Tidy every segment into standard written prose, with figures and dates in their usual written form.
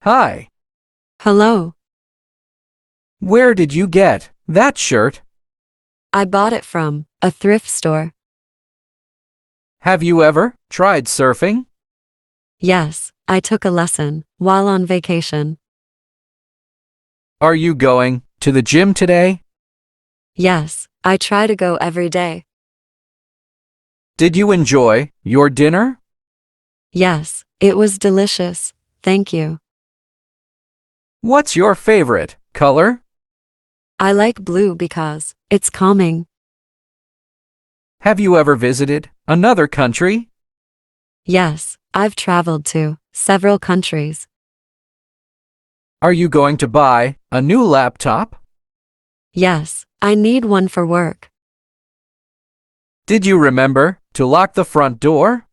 Hi, Hello. where did you get that shirt? I bought it from a thrift store. Have you ever tried surfing? Yes, I took a lesson while on vacation. Are you going to the gym today? Yes, I try to go every day. Did you enjoy your dinner? Yes, it was delicious. Thank you. What's your favorite color? I like blue because it's calming. Have you ever visited another country? Yes, I've traveled to several countries. Are you going to buy a new laptop? Yes, I need one for work. Did you remember to lock the front door?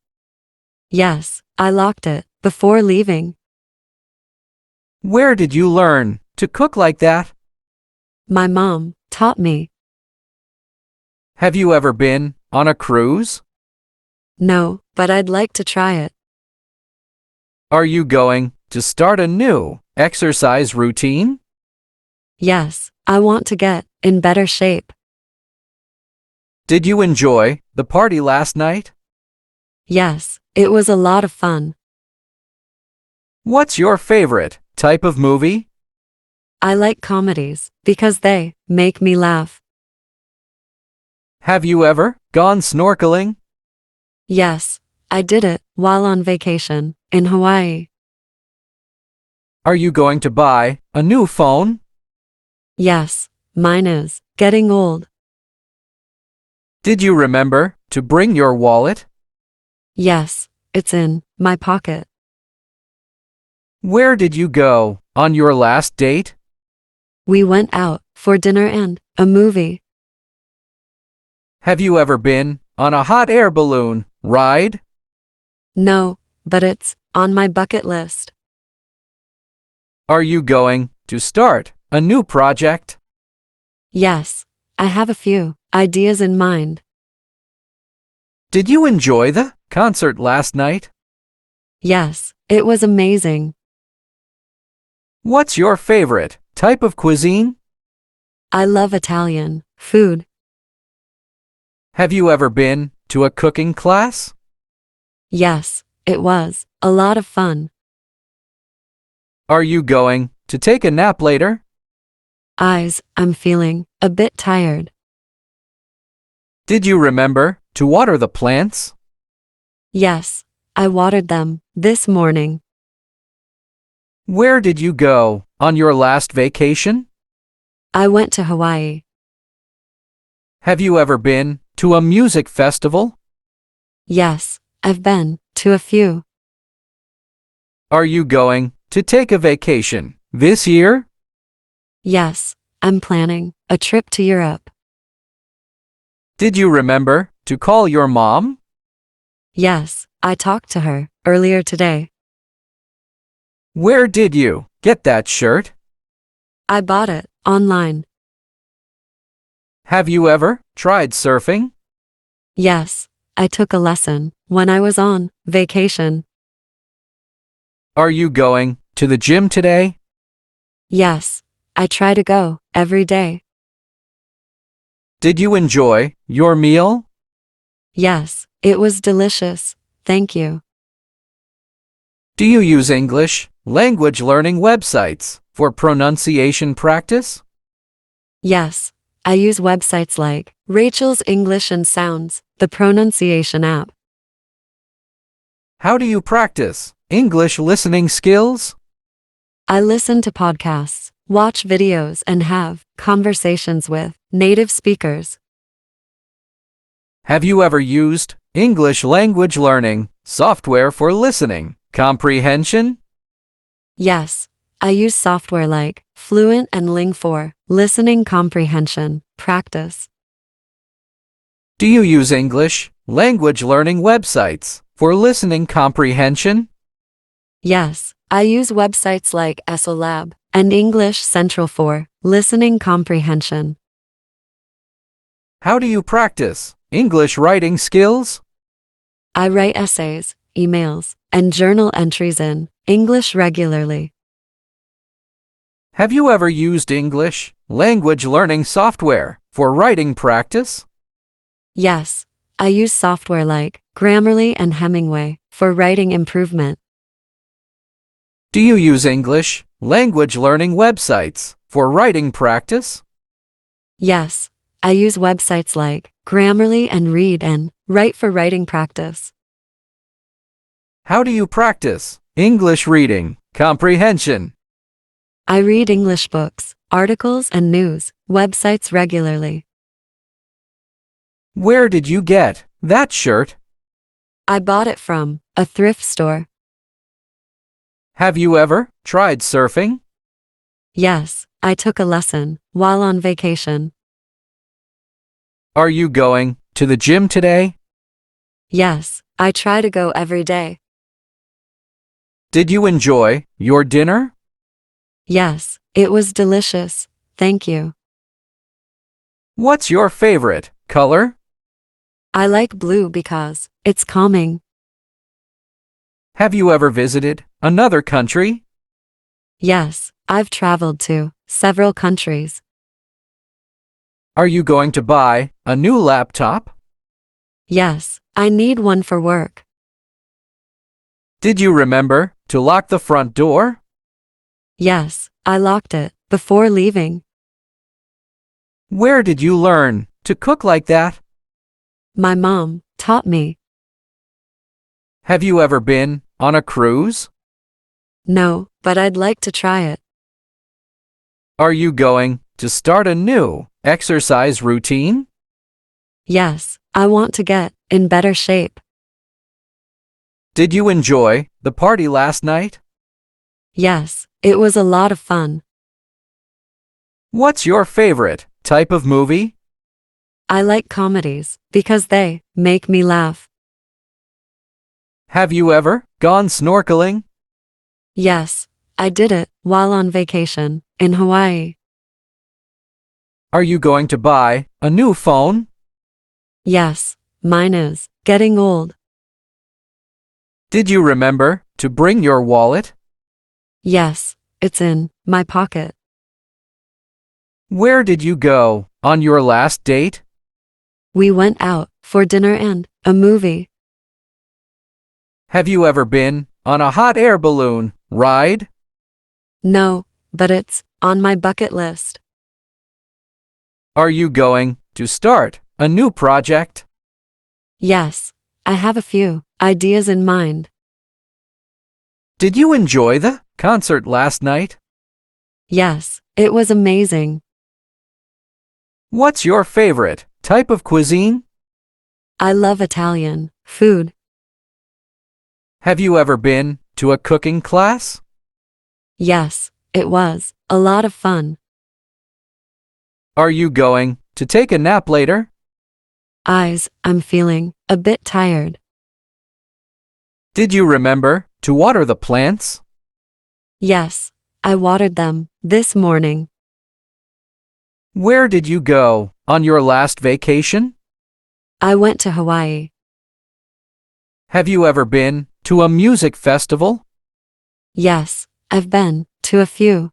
Yes, I locked it before leaving. Where did you learn to cook like that? My mom taught me. Have you ever been on a cruise? No, but I'd like to try it. Are you going to start a new exercise routine? Yes, I want to get in better shape. Did you enjoy the party last night? Yes, it was a lot of fun. What's your favorite type of movie? I like comedies because they make me laugh. Have you ever gone snorkeling? Yes, I did it while on vacation in Hawaii. Are you going to buy a new phone? Yes, mine is getting old. Did you remember to bring your wallet? Yes, it's in my pocket. Where did you go on your last date? We went out for dinner and a movie. Have you ever been on a hot air balloon ride? No, but it's on my bucket list. Are you going to start a new project? Yes, I have a few ideas in mind. Did you enjoy the concert last night? Yes, it was amazing. What's your favorite type of cuisine? I love Italian food. Have you ever been to a cooking class? Yes, it was a lot of fun. Are you going to take a nap later? I'm feeling a bit tired. Did you remember to water the plants? Yes, I watered them this morning. Where did you go on your last vacation? I went to Hawaii. Have you ever been to a music festival? Yes, I've been to a few. Are you going to take a vacation this year? Yes, I'm planning a trip to Europe. Did you remember to call your mom? Yes, I talked to her earlier today. Where did you get that shirt? I bought it online. Have you ever tried surfing? Yes, I took a lesson when I was on vacation. Are you going to the gym today? Yes, I try to go every day. Did you enjoy your meal? Yes, it was delicious. Thank you. Do you use English language learning websites for pronunciation practice? Yes, I use websites like Rachel's English and Sounds, the pronunciation app. How do you practice English listening skills? I listen to podcasts, watch videos, and have conversations with native speakers. Have you ever used English language learning software for listening comprehension? Yes, I use software like Fluent and Ling for listening comprehension practice. Do you use English language learning websites for listening comprehension? Yes, I use websites like ESOLab and English Central for listening comprehension. How do you practice English writing skills? I write essays, emails, and journal entries in English regularly. Have you ever used English language learning software for writing practice? Yes, I use software like Grammarly and Hemingway for writing improvement. Do you use English language learning websites for writing practice? Yes, I use websites like Grammarly and Read and Write for writing practice. How do you practice English reading comprehension? I read English books, articles, and news websites regularly. Where did you get that shirt? I bought it from a thrift store. Have you ever tried surfing? Yes, I took a lesson while on vacation. Are you going to the gym today? Yes, I try to go every day. Did you enjoy your dinner? Yes, it was delicious. Thank you. What's your favorite color? I like blue because it's calming. Have you ever visited another country? Yes, I've traveled to several countries. Are you going to buy a new laptop? Yes, I need one for work. Did you remember to lock the front door? Yes, I locked it before leaving. Where did you learn to cook like that? My mom taught me. Have you ever been on a cruise? No, but I'd like to try it. Are you going to start a new exercise routine? Yes, I want to get in better shape. Did you enjoy the party last night? Yes, it was a lot of fun. What's your favorite type of movie? I like comedies because they make me laugh. Have you ever gone snorkeling? Yes, I did it while on vacation in Hawaii. Are you going to buy a new phone? Yes, mine is getting old. Did you remember to bring your wallet? Yes, it's in my pocket. Where did you go on your last date? We went out for dinner and a movie. Have you ever been on a hot air balloon ride? No, but it's on my bucket list. Are you going to start a new project? Yes, I have a few ideas in mind. Did you enjoy the concert last night? Yes, it was amazing. What's your favorite type of cuisine? I love Italian food. Have you ever been to a cooking class? Yes, it was a lot of fun. Are you going to take a nap later? I'm feeling a bit tired. Did you remember to water the plants? Yes, I watered them this morning. Where did you go on your last vacation? I went to Hawaii. Have you ever been to a music festival? Yes, I've been to a few.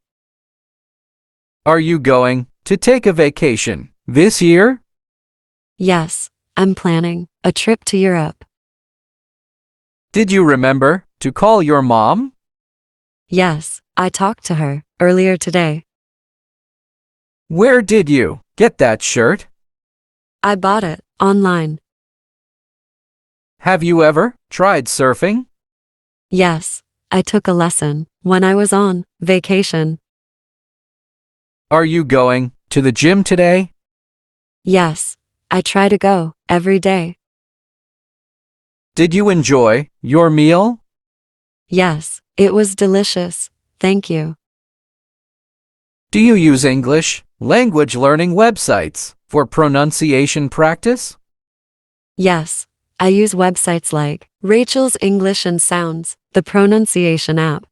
Are you going to take a vacation this year? Yes, I'm planning a trip to Europe. Did you remember to call your mom? Yes, I talked to her earlier today. Where did you get that shirt? I bought it online. Have you ever tried surfing? Yes, I took a lesson when I was on vacation. Are you going to the gym today? Yes, I try to go every day. Did you enjoy your meal? Yes, it was delicious. Thank you. Do you use English language learning websites for pronunciation practice? Yes, I use websites like Rachel's English and Sounds, the pronunciation app.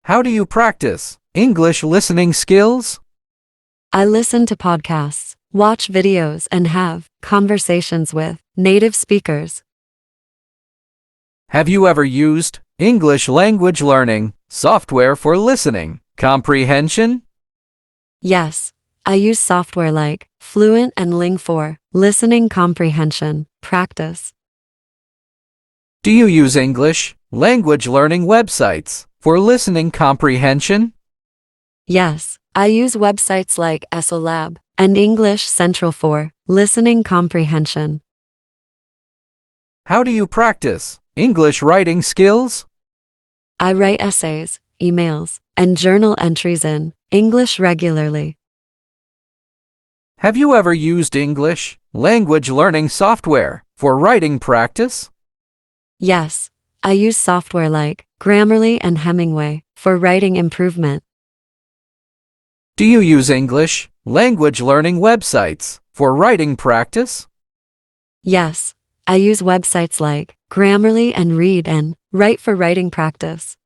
How do you practice English listening skills? I listen to podcasts, watch videos, and have conversations with native speakers. Have you ever used English language learning software for listening comprehension? Yes, I use software like Fluent and Ling for listening comprehension practice. Do you use English language learning websites for listening comprehension? Yes, I use websites like ESOLab and English Central for listening comprehension. How do you practice English writing skills? I write essays, emails, and journal entries in English regularly. Have you ever used English language learning software for writing practice? Yes, I use software like Grammarly and Hemingway for writing improvement. Do you use English language learning websites for writing practice? Yes, I use websites like Grammarly and Read and Write for writing practice.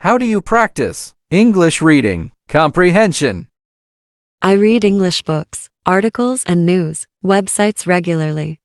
How do you practice English reading comprehension? I read English books, articles, and news websites regularly.